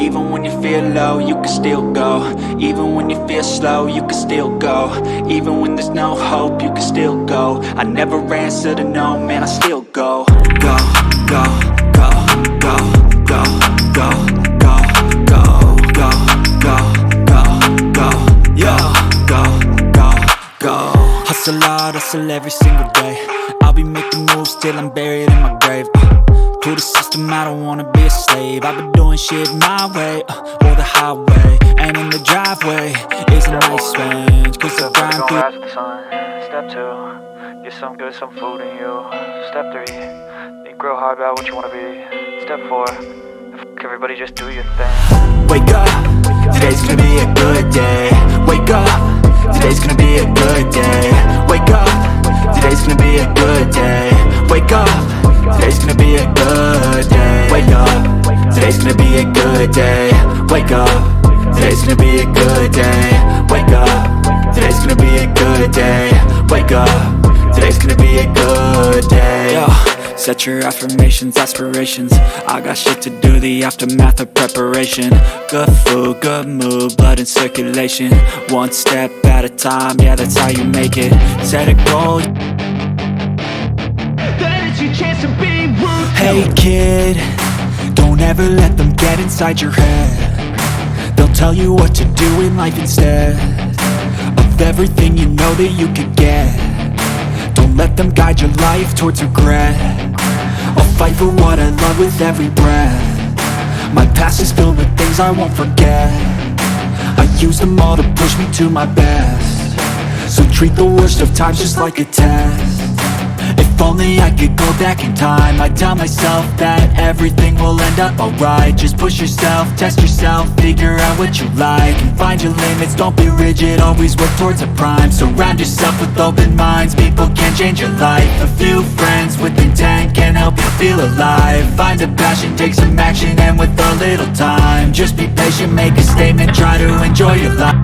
Even when you feel low, you can still go. Even when you feel slow, you can still go. Even when there's no hope, you can still go. I never answer to no, man, I still go. Go, go, go, go, go, go, go, go, go, go, go, go, yo, go, go, go. Hustle hard, hustle every single day. I'll be making moves till I'm buried in my grave. To the system, I don't wanna be a slave. I've been doing shit my way, or the highway. And in the driveway is a nice range, cause I grind through. Rise with the sun. Step 2, get some good, some food in you. Step 3, think real hard about what you wanna be. Step 4, everybody just do your thing. Wake up, today's gonna be a good day. Wake up, today's gonna be a good day. Wake up, today's gonna be a good day. Wake up, today's gonna be a good day. Wake up, today's gonna be a good day. Wake up, today's gonna be a good day. Wake up, today's gonna be a good day. Wake up, today's gonna be a good day. Yo, set your affirmations, aspirations. I got shit to do, the aftermath of preparation. Good food, good mood, blood in circulation. One step at a time, yeah, that's how you make it. Set a goal. Hey kid, don't ever let them get inside your head. They'll tell you what to do in life instead of everything you know that you could get. Don't let them guide your life towards regret. I'll fight for what I love with every breath. My past is filled with things I won't forget. I use them all to push me to my best. So treat the worst of times just like a test. If only I could go back in time, I'd tell myself that everything will end up alright. Just push yourself, test yourself, figure out what you like, and find your limits, don't be rigid, always work towards a prime. Surround yourself with open minds, people can change your life. A few friends with intent can help you feel alive. Find a passion, take some action, and with a little time, just be patient, make a statement, try to enjoy your life.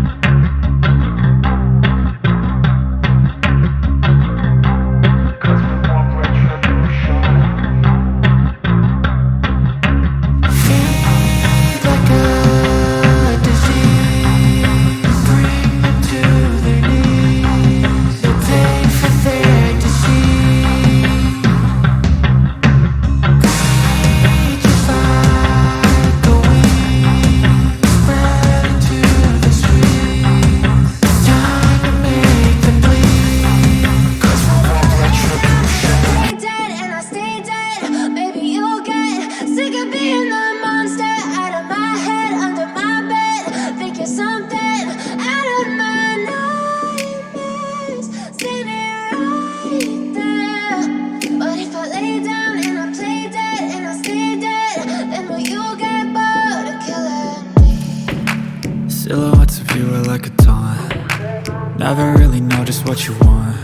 Silhouettes of you are like a taunt. Never really know just what you want.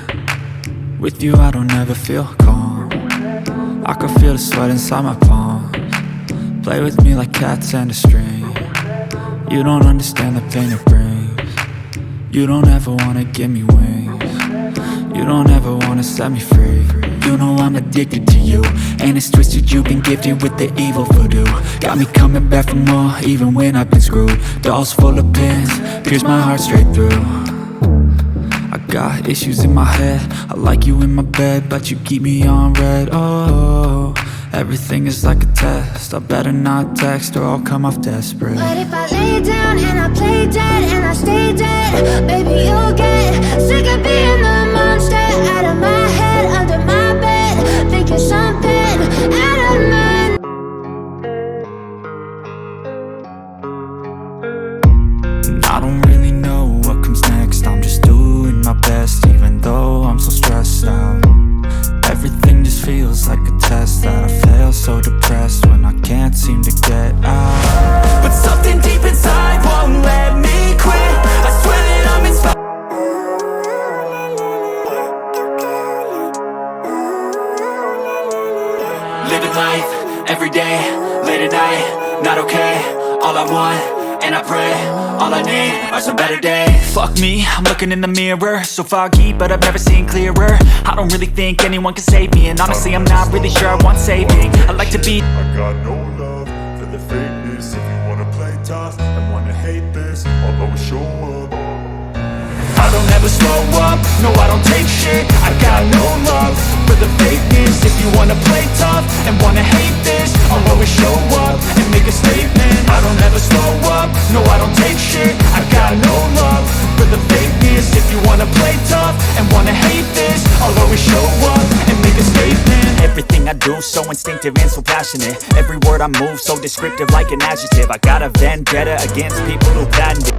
With you I don't ever feel calm. I can feel the sweat inside my palms. Play with me like cats and a string. You don't understand the pain it brings. You don't ever wanna give me wings. You don't ever wanna set me free. You know I'm addicted to you, and it's twisted, you've been gifted with the evil voodoo. Got me coming back for more, even when I've been screwed. Dolls full of pins, pierce my heart straight through. I got issues in my head, I like you in my bed, but you keep me on red. Oh, everything is like a test, I better not text or I'll come off desperate. But if I lay down and I play dead and I stay dead, baby you'll get sick of being the monster out of my head, under my bed, thinking something out of my. I don't really know what comes next, I'm just doing my best, even though I'm so stressed out. Everything just feels like a test that I fail, so depressed when I can't seem to get out. But something deep inside won't let me quit, I swear that I'm inspired. Living life, every day, late at night, not okay. All I want, and I pray, all I need are some better days. Fuck me, I'm looking in the mirror, so foggy, but I've never seen clearer. I don't really think anyone can save me, and honestly I'm not really sure I want saving. I like to be. I got no love for the fakeness. If you wanna play tough and wanna hate this, I'll always show up. I don't ever slow up, no I don't take shit. I got no love for the fakeness. If you wanna play tough and wanna hate this, I'll always show up and make a statement. I don't ever slow up, no I don't take shit. I got no love for the fakeness. If you wanna play tough and wanna hate this, I'll always show up and make a statement. Everything I do so instinctive and so passionate. Every word I move so descriptive like an adjective. I got a vendetta against people who patent it.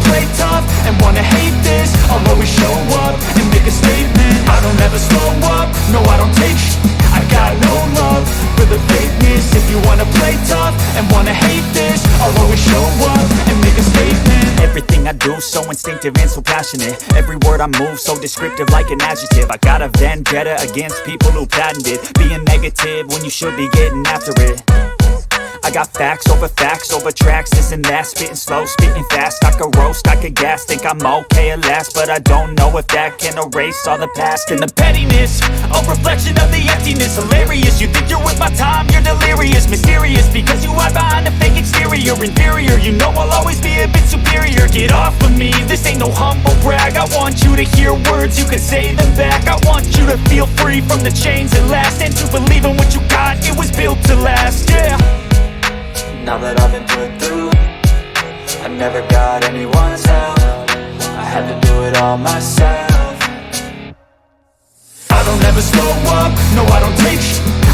play tough and wanna hate this, I'll always show up and make a statement. I don't ever slow up, no I don't take I got no love for the fakeness. If you wanna play tough and wanna hate this, I'll always show up and make a statement. Everything I do so instinctive and so passionate. Every word I move so descriptive like an adjective. I got a vendetta against people who patented being negative when you should be getting after it. I got facts over tracks, this and that. Spitting slow, spitting fast. I could roast, I could gas. Think I'm okay at last, but I don't know if that can erase all the past. And the pettiness, a reflection of the emptiness. Hilarious, you think you're worth my time, you're delirious. Mysterious, because you hide behind a fake exterior. Inferior, you know I'll always be a bit superior. Get off of me, this ain't no humble brag. I want you to hear words, you can say them back. I want you to feel free from the chains that last, and to believe in what you got, it was built to last, yeah. Now that I've been put through, I never got anyone's help. I had to do it all myself. I don't ever slow up, no I don't take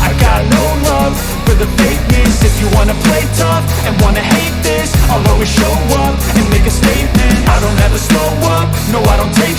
I got no love for the fakeness. If you wanna play tough and wanna hate this, I'll always show up and make a statement. I don't ever slow up, no I don't take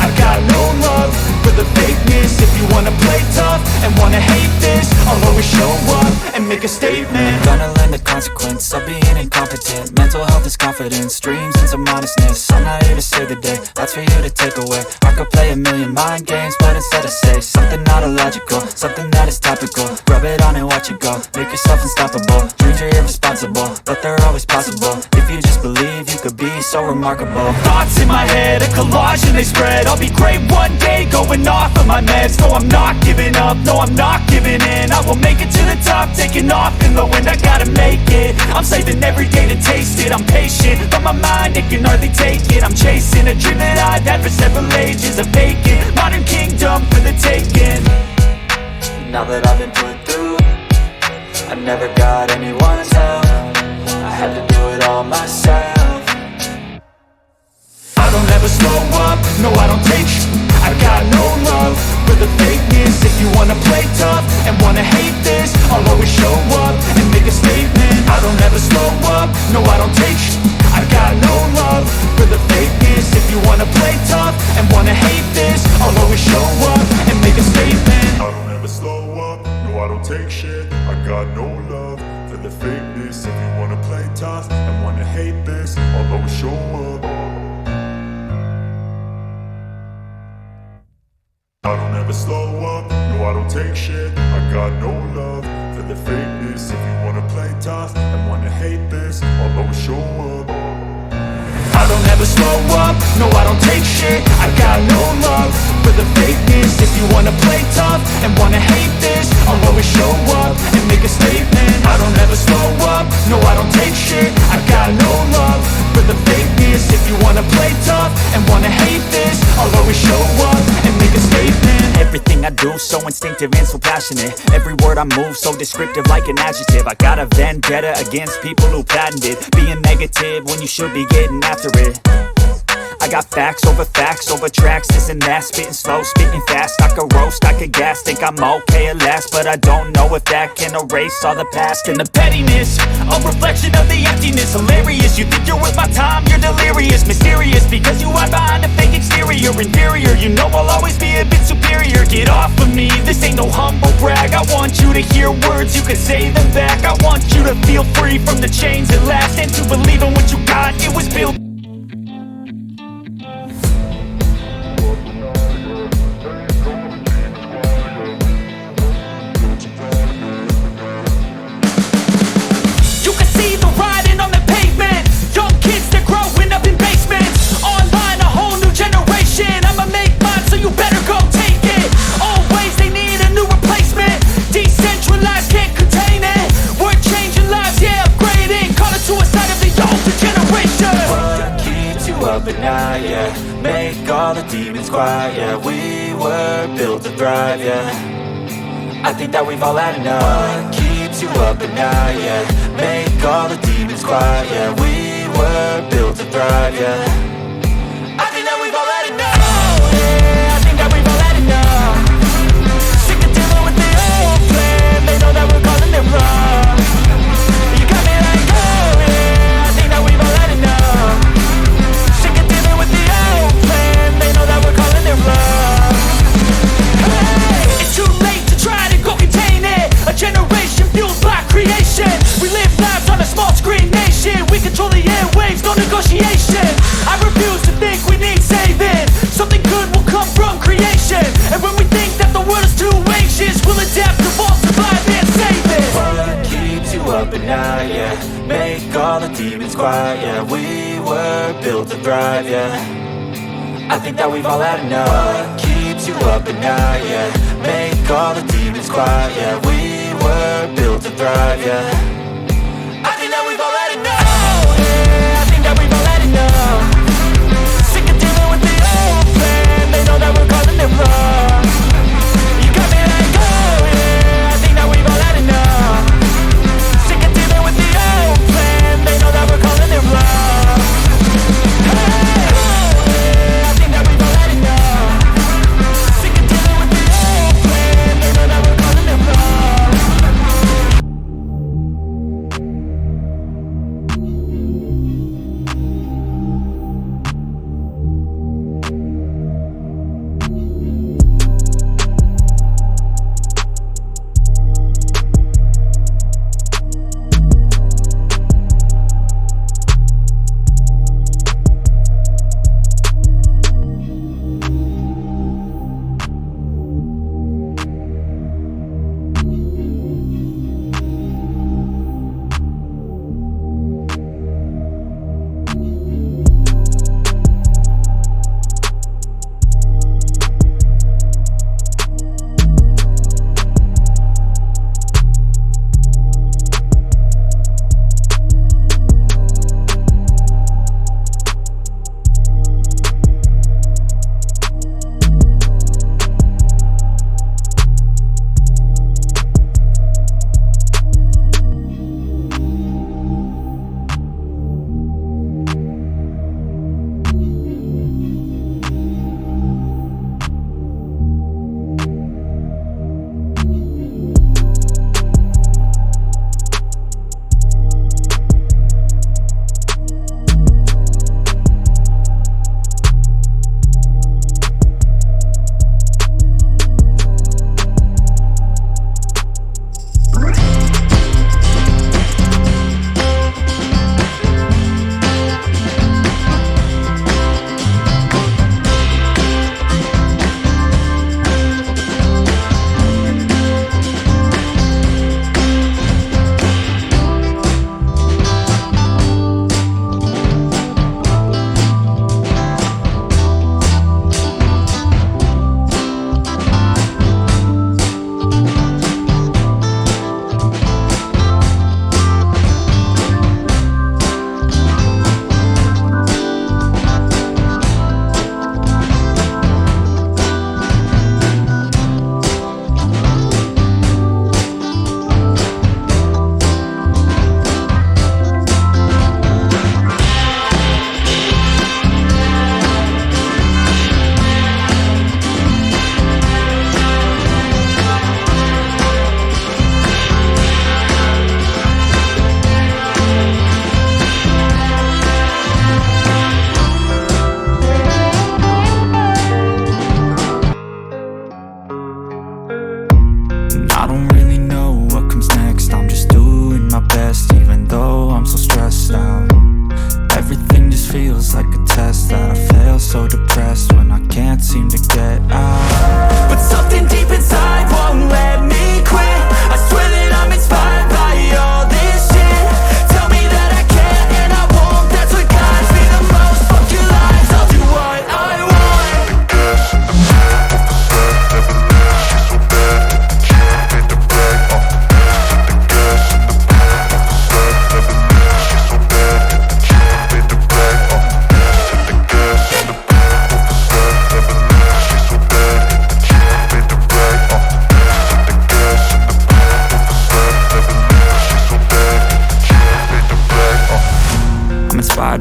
I got no love for the fakeness. If you wanna play tough and wanna hate this, I'll always show up and make a statement. Gonna learn the consequence of being incompetent. Mental health is confidence, dreams and some honestness. I'm not here to save the day, that's for you to take away. I could play a million mind games, but instead I say something not illogical, something that is topical. Rub it on and watch it go, make yourself unstoppable. Dreams are irresponsible, but they're always possible. If you just believe, you could be so remarkable. Thoughts in my head, a collage and they spread. I'll be great one day, going off of my meds. No, I'm not giving up, no, I'm not giving in. I will make it to the top, taking off in the wind. I gotta make it, I'm saving every day to taste it. I'm patient, but my mind, it can hardly take it. I'm chasing a dream that I've had for several ages. A vacant, modern kingdom for the taking. Now that I've been put through, I never got anyone's help. I had to do it all myself. I don't ever slow up, no I don't take I got no love for the fakeness. If you wanna play tough and wanna hate this, I'll always show up and make a statement. I don't ever slow up, no I don't take I got no love for the fakeness. If you wanna play tough and wanna hate this, I'll always show up and make a statement. I don't ever slow up, no I don't take shit. I got no love for the fakeness. If you wanna play tough and wanna hate this, I'll always show up. I don't ever slow up, no I don't take shit. I got no love for the fakeness. If you wanna play tough and wanna hate this, I'll always show up. I don't ever slow up, no I don't take shit. I got no love for the fakeness. If you wanna play tough and wanna hate this, I'll always show up and make a statement. I don't ever slow up, no I don't take shit. I got no love for the fakeness. If you wanna play tough and wanna hate this, I'll always show up and make a statement. Everything I do so instinctive and so passionate. Every word I move so descriptive like an adjective. I got a vendetta against people who patented being negative when you should be getting after it. I got facts over tracks, this and that. Spitting slow, spitting fast. I could roast, I could gas. Think I'm okay at last, but I don't know if that can erase all the past. And the pettiness, a reflection of the emptiness. Hilarious, you think you're worth my time, you're delirious. Mysterious, because you hide behind a fake exterior. Inferior, you know I'll always be a bit superior. Get off of me, this ain't no humble brag. I want you to hear words, you can say them back. I want you to feel free from the chains that last, and to believe in what you got, it was built. Make all the demons quiet, yeah. We were built to thrive, yeah. I think that we've all had enough. What keeps you up at night, yeah. Make all the demons quiet, yeah. We were built to thrive, yeah. I think that we've all had enough. Oh, yeah, I think that we've all had enough. Sick of dealing with the old plan. They know that we're calling it wrong. You got me like, oh, yeah, I think that we've all had enough. demons quiet, yeah. We were built to thrive, yeah. I think that we've all had enough. What keeps you up at night, yeah. Make all the demons quiet, yeah. We were built to thrive, yeah. I think that we've all had enough. Oh yeah, I think that we've all had enough. Sick of dealing with the old plan. They know that we're causing them wrong. You got me like, oh yeah, I think that we've all had enough. Sick of dealing with the old plan. They know that we're causing them wrong. Hey, oh yeah, I think that we've all had enough. Sick of dealing with the old plan. They know that we're causing them wrong.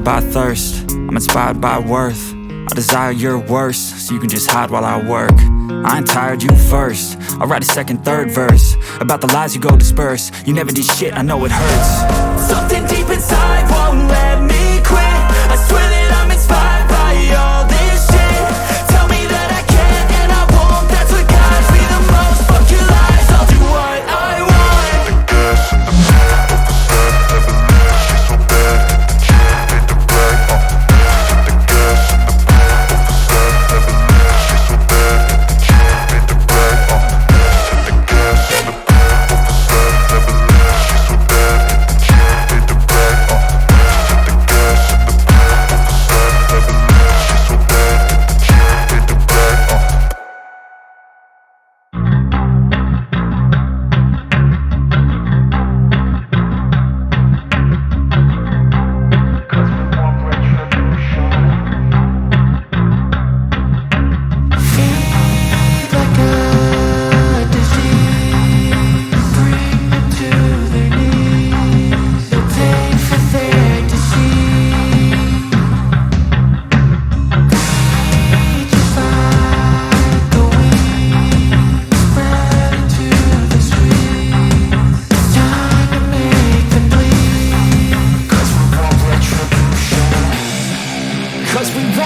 by thirst, I'm inspired by worth. I desire your worst, so you can just hide while I work. I ain't tired, you first. I'll write a second, third verse about the lies you go disperse. You never did shit, I know it hurts. Something deep inside won't let me quit. I swear that I'm inspired by all this shit. Tell me that I can't and I won't. That's what guides me the most. Fuck your lies, I'll do what I want. The gas in the back of the set, never leave. She's so bad that the chick made the brag. The gas in the back of the set, never leave. She's so bad that the chick made the brag. The gas in the back of the set, never leave. She's so bad that the chick made the brag.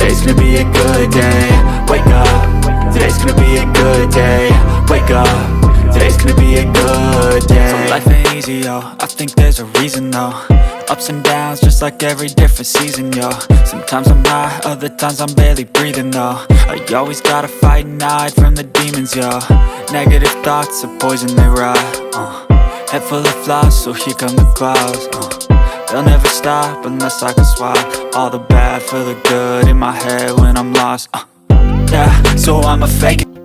Today's gonna be a good day. Wake up. Today's gonna be a good day. Wake up. Today's gonna be a good day. So life ain't easy, yo. I think there's a reason, though. Ups and downs, just like every different season, yo. Sometimes I'm high, other times I'm barely breathing, though. I always gotta fight and hide from the demons, yo. Negative thoughts are poison, they rot. Head full of flies, so here come the clouds. They'll never stop unless I can swap all the bad for the good in my head when I'm lost. Yeah, so I'ma fake it